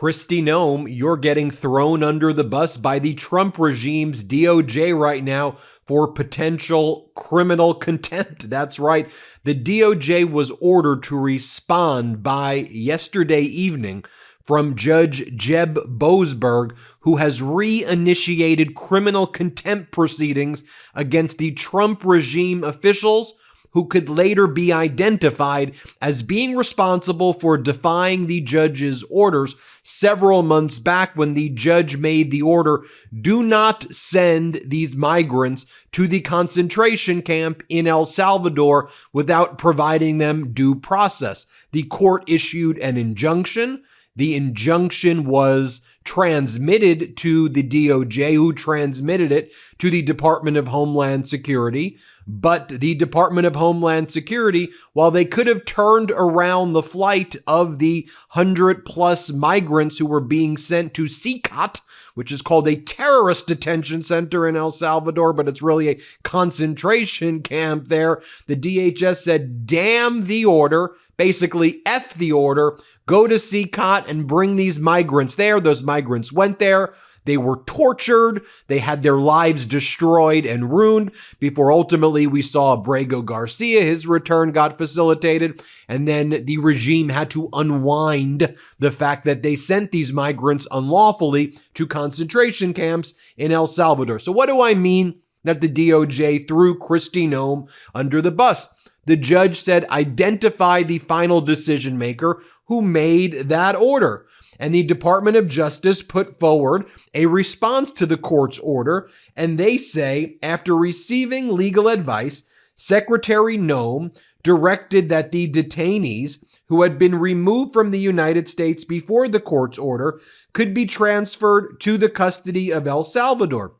Kristi Noem, you're getting thrown under the bus by the Trump regime's DOJ right now for potential criminal contempt. That's right. The DOJ was ordered to respond by yesterday evening from Judge Jeb Boasberg, who has reinitiated criminal contempt proceedings against the Trump regime officials who could later be identified as being responsible for defying the judge's orders several months back when the judge made the order, do not send these migrants to the concentration camp in El Salvador without providing them due process. The court issued an injunction. The injunction was transmitted to the DOJ, who transmitted it to the Department of Homeland Security. But the Department of Homeland Security, while they could have turned around the flight of the 100+ migrants who were being sent to CONTEMPT, which is called a terrorist detention center in El Salvador, but it's really a concentration camp there. The DHS said, damn the order, basically F the order, go to CONTEMPT and bring these migrants there. Those migrants went there. They were tortured. They had their lives destroyed and ruined before ultimately we saw Abrego Garcia. His return got facilitated. And then the regime had to unwind the fact that they sent these migrants unlawfully to concentration camps in El Salvador. So what do I mean that the DOJ threw Kristi Noem under the bus? The judge said, identify the final decision maker who made that order. And the Department of Justice put forward a response to the court's order. And they say, after receiving legal advice, Secretary Noem directed that the detainees who had been removed from the United States before the court's order could be transferred to the custody of El Salvador.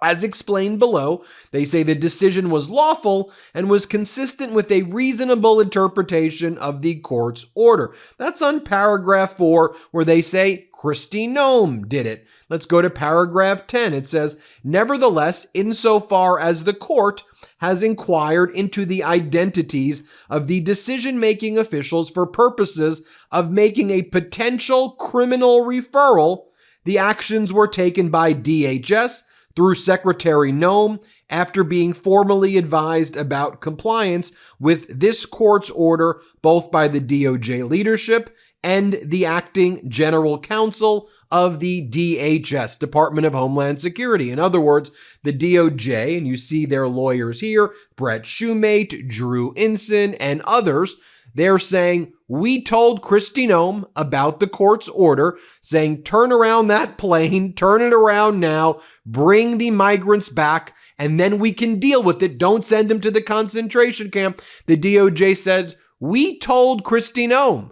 As explained below, they say the decision was lawful and was consistent with a reasonable interpretation of the court's order. That's on paragraph 4, where they say Kristi Noem did it. Let's go to paragraph 10. It says, nevertheless, insofar as the court has inquired into the identities of the decision-making officials for purposes of making a potential criminal referral, the actions were taken by DHS through Secretary Noem after being formally advised about compliance with this court's order, both by the DOJ leadership and the acting general counsel of the DHS, Department of Homeland Security. In other words, the DOJ, and you see their lawyers here, Brett Shumate, Drew Inson, and others, they're saying, we told Kristi Noem about the court's order, saying, turn around that plane, turn it around now, bring the migrants back, and then we can deal with it. Don't send them to the concentration camp. The DOJ said, we told Kristi Noem.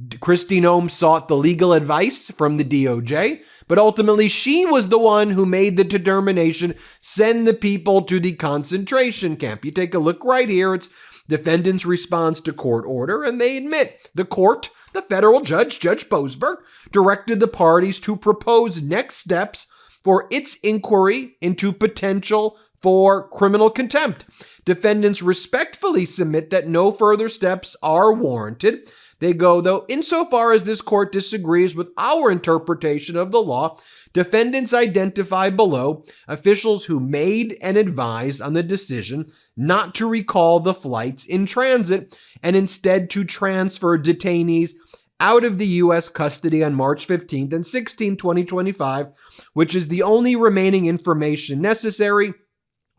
Kristi Noem sought the legal advice from the DOJ, but ultimately she was the one who made the determination, send the people to the concentration camp. You take a look right here. It's defendant's response to court order, and they admit the court, the federal judge, Judge Boasberg, directed the parties to propose next steps for its inquiry into potential for criminal contempt. Defendants respectfully submit that no further steps are warranted. They go, though, insofar as this court disagrees with our interpretation of the law, defendants identify below officials who made and advised on the decision not to recall the flights in transit and instead to transfer detainees out of the U.S. custody on March 15th and 16th, 2025, which is the only remaining information necessary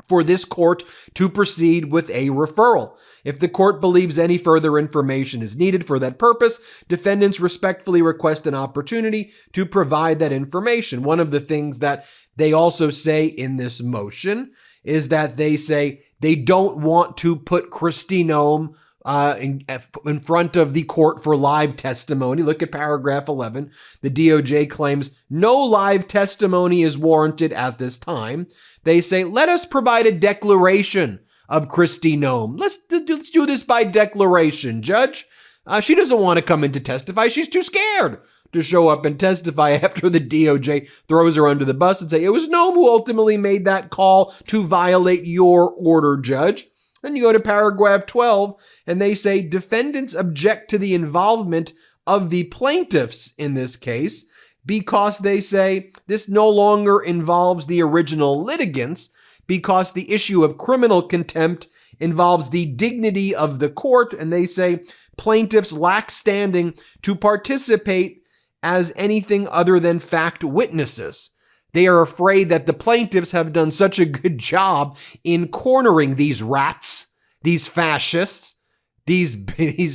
for this court to proceed with a referral. If the court believes any further information is needed for that purpose, defendants respectfully request an opportunity to provide that information. One of the things that they also say in this motion is that they say they don't want to put Kristi Noem in front of the court for live testimony. Look at paragraph 11. The DOJ claims no live testimony is warranted at this time. They say, let us provide a declaration of Kristi Noem. Let's do this by declaration, Judge. She doesn't want to come in to testify. She's too scared to show up and testify after the DOJ throws her under the bus and say, it was Noem who ultimately made that call to violate your order, Judge. Then you go to paragraph 12, and they say defendants object to the involvement of the plaintiffs in this case, because they say this no longer involves the original litigants, because the issue of criminal contempt involves the dignity of the court, and they say plaintiffs lack standing to participate as anything other than fact witnesses. They are afraid that the plaintiffs have done such a good job in cornering these rats, these fascists, these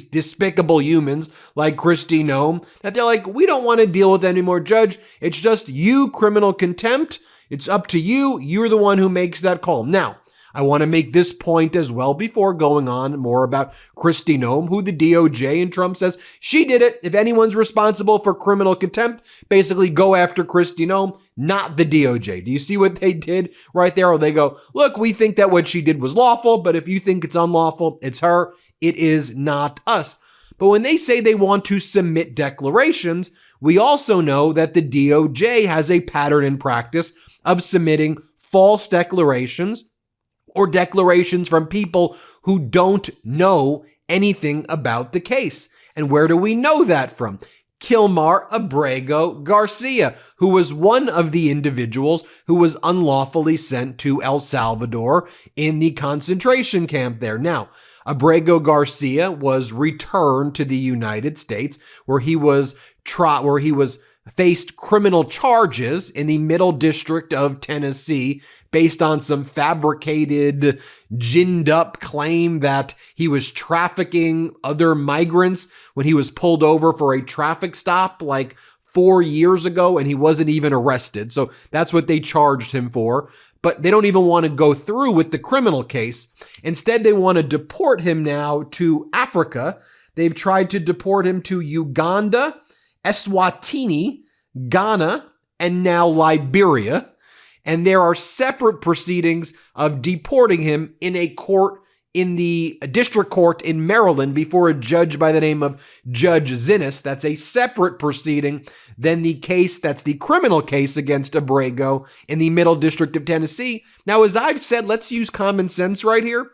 despicable humans like Kristi Noem, that they're like, we don't want to deal with it anymore, Judge. It's just you, criminal contempt. It's up to you. You're the one who makes that call. Now, I want to make this point as well before going on more about Kristi Noem, who the DOJ and Trump says she did it. If anyone's responsible for criminal contempt, basically go after Kristi Noem, not the DOJ. Do you see what they did right there? Or they go, look, we think that what she did was lawful, but if you think it's unlawful, it's her. It is not us. But when they say they want to submit declarations, we also know that the DOJ has a pattern in practice of submitting false declarations or declarations from people who don't know anything about the case. And where do we know that from? Kilmar Abrego Garcia, who was one of the individuals who was unlawfully sent to El Salvador in the concentration camp there. Now, Abrego Garcia was returned to the United States, where he faced criminal charges in the Middle District of Tennessee based on some fabricated, ginned up claim that he was trafficking other migrants when he was pulled over for a traffic stop like 4 years ago and he wasn't even arrested. So that's what they charged him for. But they don't even want to go through with the criminal case. Instead, they want to deport him now to Africa. They've tried to deport him to Uganda, Eswatini, Ghana, and now Liberia. And there are separate proceedings of deporting him in a court, in the district court in Maryland before a judge by the name of Judge Zinnes. That's a separate proceeding than the case that's the criminal case against Abrego in the Middle District of Tennessee. Now, as I've said, let's use common sense right here.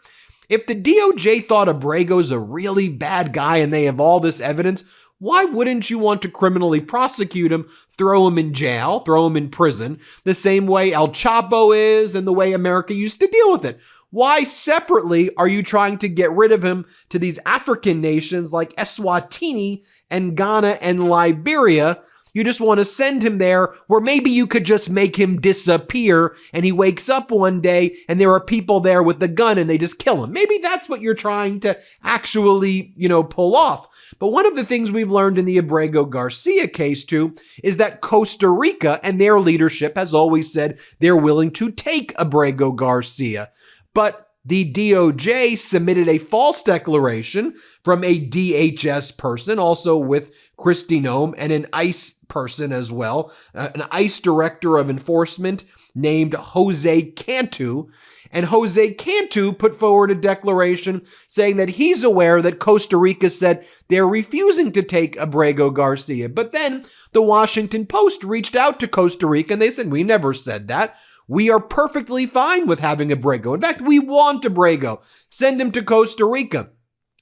If the DOJ thought Abrego's a really bad guy and they have all this evidence, why wouldn't you want to criminally prosecute him, throw him in jail, throw him in prison, the same way El Chapo is and the way America used to deal with it? Why separately are you trying to get rid of him to these African nations like Eswatini and Ghana and Liberia? You just want to send him there where maybe you could just make him disappear and he wakes up one day and there are people there with the gun and they just kill him. Maybe that's what you're trying to actually, pull off. But one of the things we've learned in the Abrego Garcia case too is that Costa Rica and their leadership has always said they're willing to take Abrego Garcia. But the DOJ submitted a false declaration from a DHS person, also with Kristi Noem, and an ICE person as well, an ICE director of enforcement named Jose Cantu. And Jose Cantu put forward a declaration saying that he's aware that Costa Rica said they're refusing to take Abrego Garcia. But then the Washington Post reached out to Costa Rica and they said, we never said that. We are perfectly fine with having Abrego. In fact, we want Abrego. Send him to Costa Rica.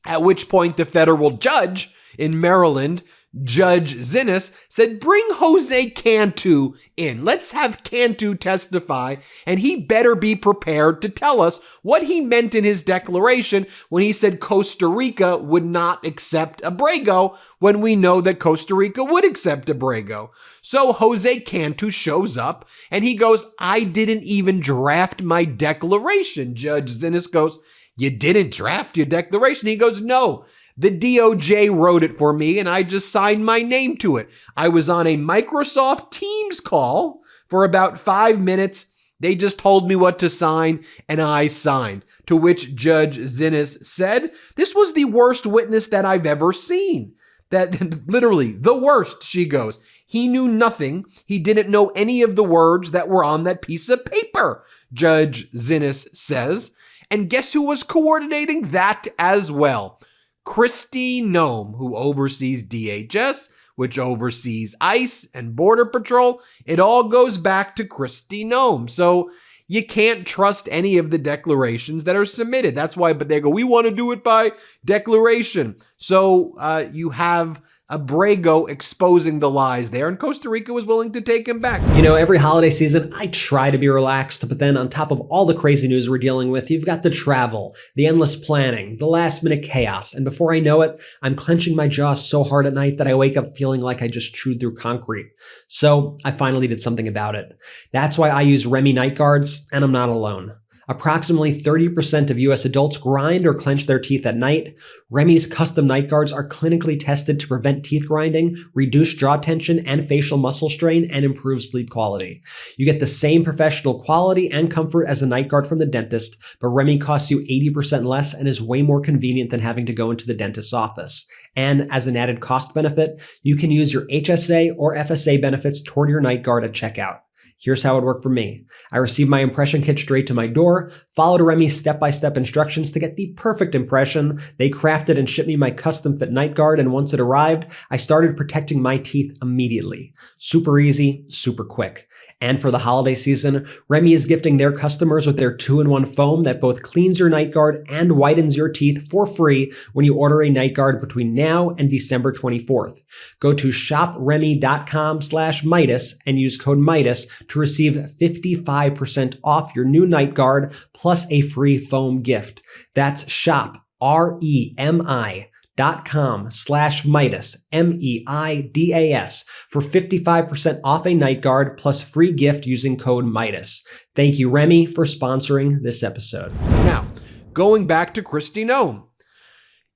At which point the federal judge in Maryland, Judge Zinnes, said, bring Jose Cantu in. Let's have Cantu testify, and he better be prepared to tell us what he meant in his declaration when he said Costa Rica would not accept Abrego, when we know that Costa Rica would accept Abrego. So Jose Cantu shows up, and he goes, I didn't even draft my declaration. Judge Zinnes goes, you didn't draft your declaration? He goes, no. The DOJ wrote it for me and I just signed my name to it. I was on a Microsoft Teams call for about 5 minutes. They just told me what to sign and I signed. To which Judge Zinnes said, this was the worst witness that I've ever seen. That literally the worst, she goes. He knew nothing. He didn't know any of the words that were on that piece of paper, Judge Zinnes says. And guess who was coordinating that as well? Kristi Noem, who oversees DHS, which oversees ICE and Border Patrol. It all goes back to Kristi Noem. So you can't trust any of the declarations that are submitted. That's why, but they go, we want to do it by declaration. So you have Abrego exposing the lies there, and Costa Rica was willing to take him back. You know, every holiday season, I try to be relaxed, but then on top of all the crazy news we're dealing with, you've got the travel, the endless planning, the last-minute chaos, and before I know it, I'm clenching my jaw so hard at night that I wake up feeling like I just chewed through concrete. So I finally did something about it. That's why I use Remy night guards, and I'm not alone. Approximately 30% of US adults grind or clench their teeth at night. Remy's custom night guards are clinically tested to prevent teeth grinding, reduce jaw tension and facial muscle strain, and improve sleep quality. You get the same professional quality and comfort as a night guard from the dentist, but Remy costs you 80% less and is way more convenient than having to go into the dentist's office. And as an added cost benefit, you can use your HSA or FSA benefits toward your night guard at checkout. Here's how it worked for me. I received my impression kit straight to my door, followed Remy's step-by-step instructions to get the perfect impression. They crafted and shipped me my custom fit night guard, and once it arrived, I started protecting my teeth immediately. Super easy, super quick. And for the holiday season, Remy is gifting their customers with their 2-in-1 foam that both cleans your night guard and whitens your teeth for free when you order a night guard between now and December 24th. Go to shopremy.com/Meidas and use code Meidas to receive 55% off your new night guard plus a free foam gift. That's shopremi.com/Meidas, MEIDAS, for 55% off a night guard plus free gift using code Meidas. Thank you, Remy, for sponsoring this episode. Now, going back to Kristi Noem.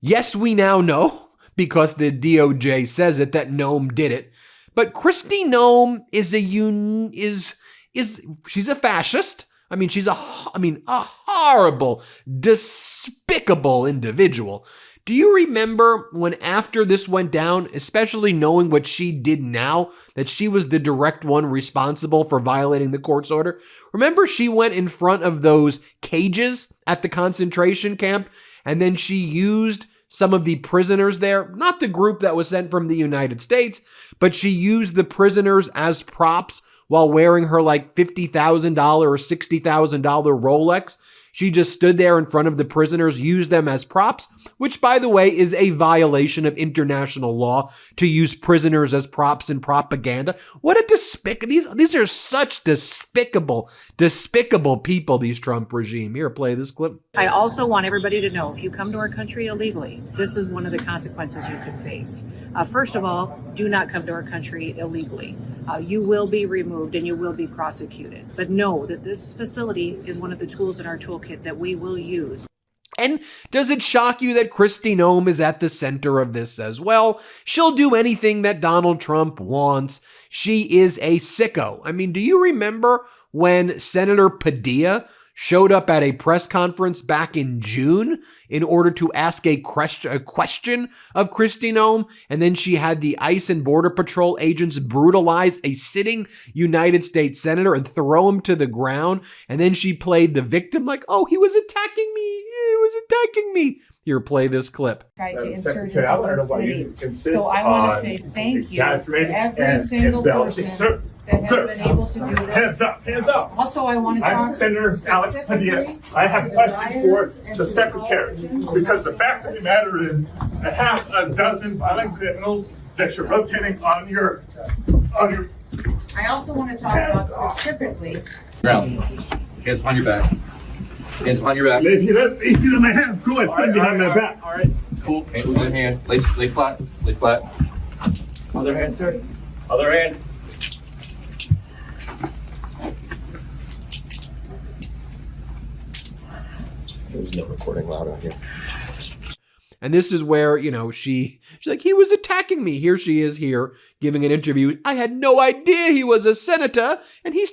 Yes, we now know, because the DOJ says it, that Noem did it. But Kristi Noem she's a fascist. I mean, she's a horrible, despicable individual. Do you remember when after this went down, especially knowing what she did now, that she was the direct one responsible for violating the court's order? Remember she went in front of those cages at the concentration camp, and then she used some of the prisoners there, not the group that was sent from the United States, but she used the prisoners as props while wearing her like $50,000 or $60,000 Rolex. She just stood there in front of the prisoners, used them as props, which, by the way, is a violation of international law to use prisoners as props in propaganda. What a these are such despicable people, these Trump regime. Here, play this clip. I also want everybody to know, if you come to our country illegally, this is one of the consequences you could face. First of all, do not come to our country illegally. You will be removed and you will be prosecuted. But know that this facility is one of the tools in our toolkit that we will use. And does it shock you that Kristi Noem is at the center of this as well? She'll do anything that Donald Trump wants. She is a sicko. I mean, do you remember when Senator Padilla showed up at a press conference back in June in order to ask a question of Kristi Noem, and then she had the ICE and Border Patrol agents brutalize a sitting United States senator and throw him to the ground, and then she played the victim like, oh, he was attacking me. Here, play this clip. Tried to insert into the city. So I want to say thank you to every single person that has been able to do this. Hands up. Also, I want to talk I'm Senator Alex Padilla. I have questions for the Secretary, because the fact of the matter is a half a dozen violent criminals that you're rotating on your. I also want to talk about specifically. Hands on your back. Hands on your back. If you let my hands go ahead, put them behind my back. All right. Cool. One hand. Lay flat. Lay flat. Other hand, sir. Other hand. There's no recording loud on here. And this is where, she's like, he was attacking me. Here she is here giving an interview. I had no idea he was a senator, and he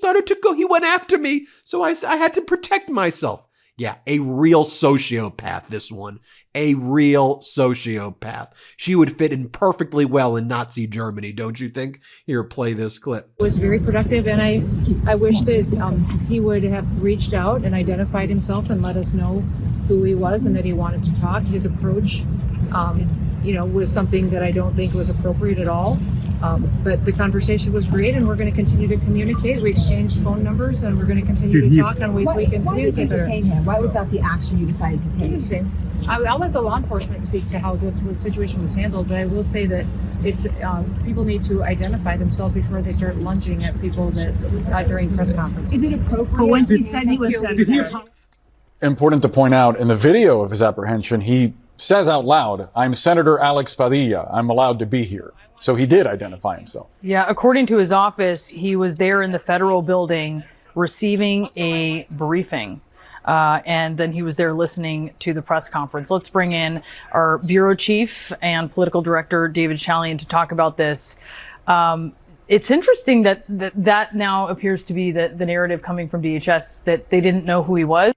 went after me. So I had to protect myself. Yeah, a real sociopath, this one. A real sociopath. She would fit in perfectly well in Nazi Germany, don't you think? Here, play this clip. It was very productive, and I wish that he would have reached out and identified himself and let us know who he was and that he wanted to talk. His approach, was something that I don't think was appropriate at all. But the conversation was great, and we're going to continue to communicate. We exchanged phone numbers, and we're going to continue to talk on ways we can communicate better. Why did you detain him? Why was that the action you decided to take? I'll let the law enforcement speak to how this situation was handled, but I will say that it's people need to identify themselves before they start lunging at people that during press conferences. Is it appropriate? But once he said he was Important to point out, in the video of his apprehension, he says out loud, "I'm Senator Alex Padilla. I'm allowed to be here." So he did identify himself. Yeah, according to his office, he was there in the federal building receiving a briefing. And then he was there listening to the press conference. Let's bring in our bureau chief and political director, David Chalian, to talk about this. It's interesting that now appears to be the narrative coming from DHS, that they didn't know who he was.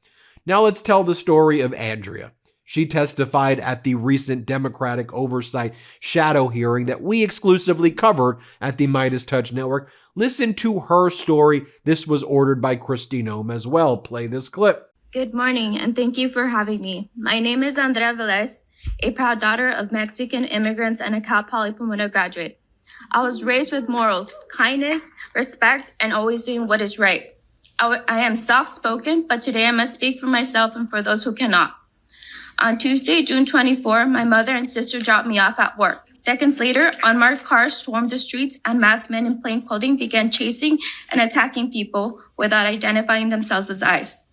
Now let's tell the story of Andrea. She testified at the recent Democratic Oversight Shadow hearing that we exclusively covered at the MeidasTouch Network. Listen to her story. This was ordered by Kristi Noem as well. Play this clip. Good morning, and thank you for having me. My name is Andrea Velez, a proud daughter of Mexican immigrants and a Cal Poly Pomona graduate. I was raised with morals, kindness, respect, and always doing what is right. I am soft-spoken, but today I must speak for myself and for those who cannot. On Tuesday, June 24, my mother and sister dropped me off at work. Seconds later, unmarked cars swarmed the streets and masked men in plain clothing began chasing and attacking people without identifying themselves as ICE.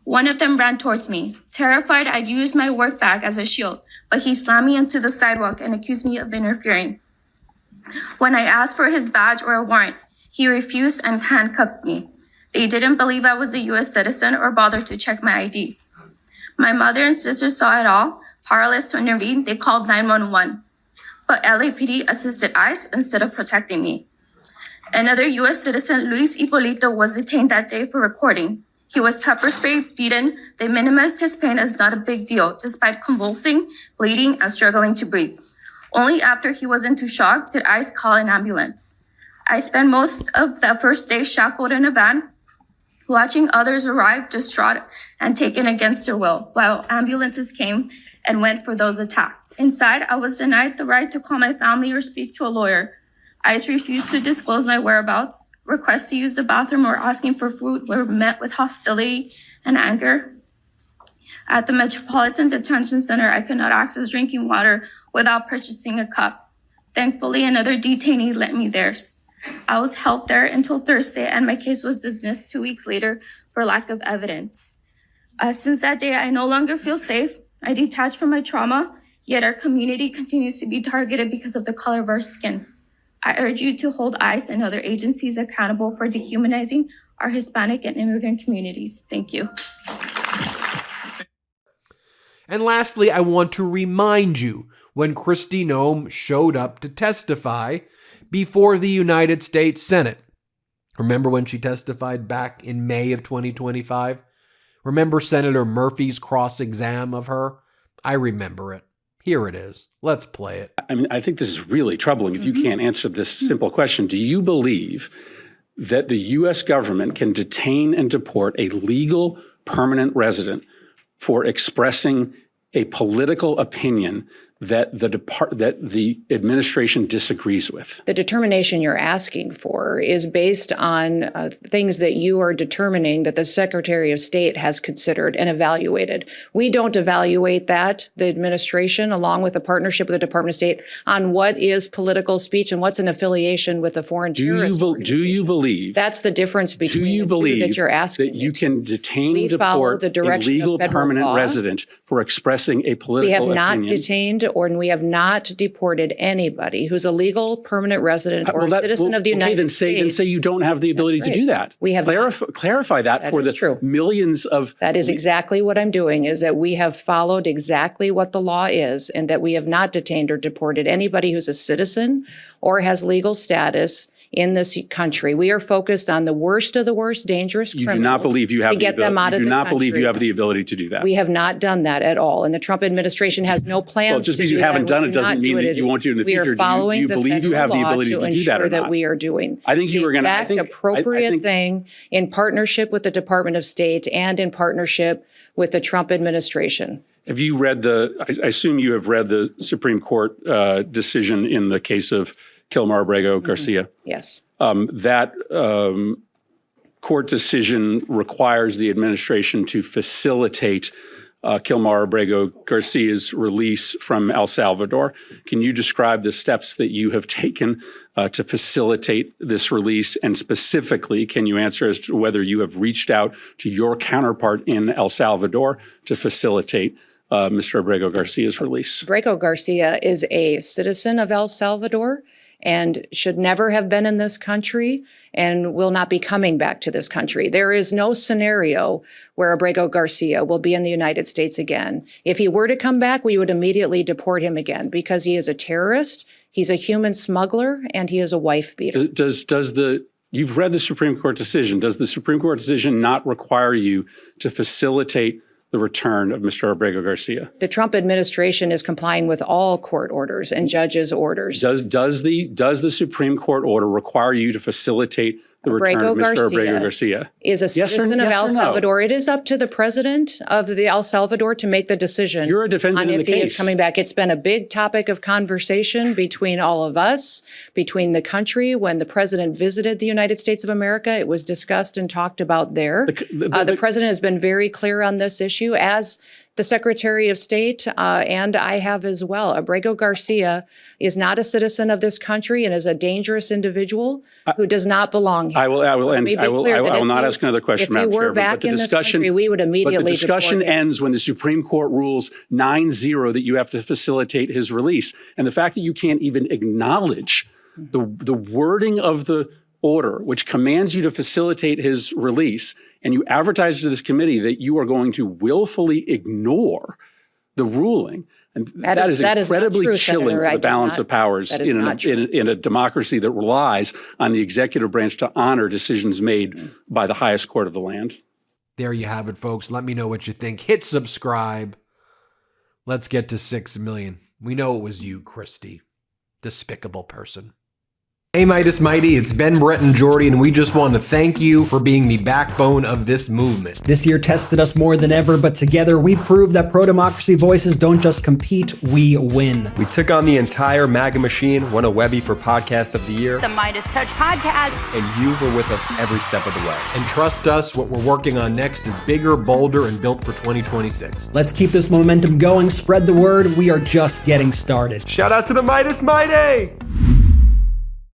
One of them ran towards me. Terrified, I'd used my work bag as a shield, but he slammed me into the sidewalk and accused me of interfering. When I asked for his badge or a warrant, he refused and handcuffed me. They didn't believe I was a U.S. citizen or bothered to check my ID. My mother and sister saw it all. Powerless to intervene, they called 911. But LAPD assisted ICE instead of protecting me. Another U.S. citizen, Luis Hipolito, was detained that day for recording. He was pepper sprayed, beaten. They minimized his pain as not a big deal, despite convulsing, bleeding, and struggling to breathe. Only after he was into shock did ICE call an ambulance. I spent most of the first day shackled in a van, watching others arrive distraught and taken against their will, while ambulances came and went for those attacked. Inside, I was denied the right to call my family or speak to a lawyer. ICE refused to disclose my whereabouts. Requests to use the bathroom or asking for food were met with hostility and anger. At the Metropolitan Detention Center, I could not access drinking water without purchasing a cup. Thankfully, another detainee lent me theirs. I was held there until Thursday, and my case was dismissed 2 weeks later for lack of evidence. Since that day, I no longer feel safe. I detached from my trauma, yet our community continues to be targeted because of the color of our skin. I urge you to hold ICE and other agencies accountable for dehumanizing our Hispanic and immigrant communities. Thank you. And lastly, I want to remind you, when Kristi Noem showed up to testify before the United States Senate. Remember when she testified back in May of 2025? Remember Senator Murphy's cross-exam of her? I remember it. Here it is. Let's play it. I mean, I think this is really troubling if you can't answer this simple question. Do you believe that the U.S. government can detain and deport a legal permanent resident for expressing a political opinion that the administration disagrees with? The determination you're asking for is based on things that you are determining that the Secretary of State has considered and evaluated. We don't evaluate that, the administration, along with a partnership with the Department of State, on what is political speech and what's an affiliation with a foreign terrorist organization. Do you believe? That's the difference between the two that you're asking. That you can detain and deport a legal permanent resident for expressing a political opinion? We have not detained we have not deported anybody who's a legal permanent resident or citizen of the United States. Then say you don't have the ability to do that. We have clarify that for the millions of. That is exactly what I'm doing, is that we have followed exactly what the law is, and that we have not detained or deported anybody who's a citizen or has legal status in this country. We are focused on the worst of the worst dangerous criminals. You do not believe you have to get them out of the country. You do not believe you have the ability to do that. We have not done that at all, and the Trump administration has no plans. Well, just because you haven't done it doesn't mean that you won't do it in the future. We are following the federal law to ensure that we are doing I think you were going to. the exact appropriate thing in partnership with the Department of State and in partnership with the Trump administration. Have you read I assume you have read the Supreme Court decision in the case of Kilmar Abrego Garcia. Yes. That court decision requires the administration to facilitate Kilmar Abrego Garcia's release from El Salvador. Can you describe the steps that you have taken to facilitate this release? And specifically, can you answer as to whether you have reached out to your counterpart in El Salvador to facilitate Mr. Abrego Garcia's release? Abrego Garcia is a citizen of El Salvador and should never have been in this country and will not be coming back to this country. There is no scenario where Abrego Garcia will be in the United States again. If he were to come back, we would immediately deport him again because he is a terrorist, he's a human smuggler, and he is a wife beater. You've read the Supreme Court decision. Does the Supreme Court decision not require you to facilitate the return of Mr. Abrego Garcia? The Trump administration is complying with all court orders and judges' orders. Does the Supreme Court order require you to facilitate the return of Mr. Abrego Garcia? Is a citizen of El Salvador. It is up to the president of the El Salvador to make the decision. You're a defendant in the case. On if he is coming back. It's been a big topic of conversation between all of us, between the country. When the president visited the United States of America, it was discussed and talked about there. The president has been very clear on this issue, as the Secretary of State, and I have as well. Abrego Garcia is not a citizen of this country and is a dangerous individual who does not belong here. I will not ask another question, Madam Chair. If we were back in this country, we would immediately But the discussion deport him. ends when the Supreme Court rules 9-0 that you have to facilitate his release. And the fact that you can't even acknowledge the wording of the order, which commands you to facilitate his release, and you advertise to this committee that you are going to willfully ignore the ruling, and that is incredibly chilling for the balance of powers in a democracy that relies on the executive branch to honor decisions made by the highest court of the land. There you have it, folks. Let me know what you think. Hit subscribe. Let's get to 6 million. We know it was you, Kristi. Despicable person. Hey Midas Mighty, it's Ben, Brett, and Jordy, and we just want to thank you for being the backbone of this movement. This year tested us more than ever, but together we proved that pro-democracy voices don't just compete, we win. We took on the entire MAGA machine, won a Webby for Podcast of the Year, the MeidasTouch podcast, and you were with us every step of the way. And trust us, what we're working on next is bigger, bolder, and built for 2026. Let's keep this momentum going, spread the word, we are just getting started. Shout out to the Midas Mighty!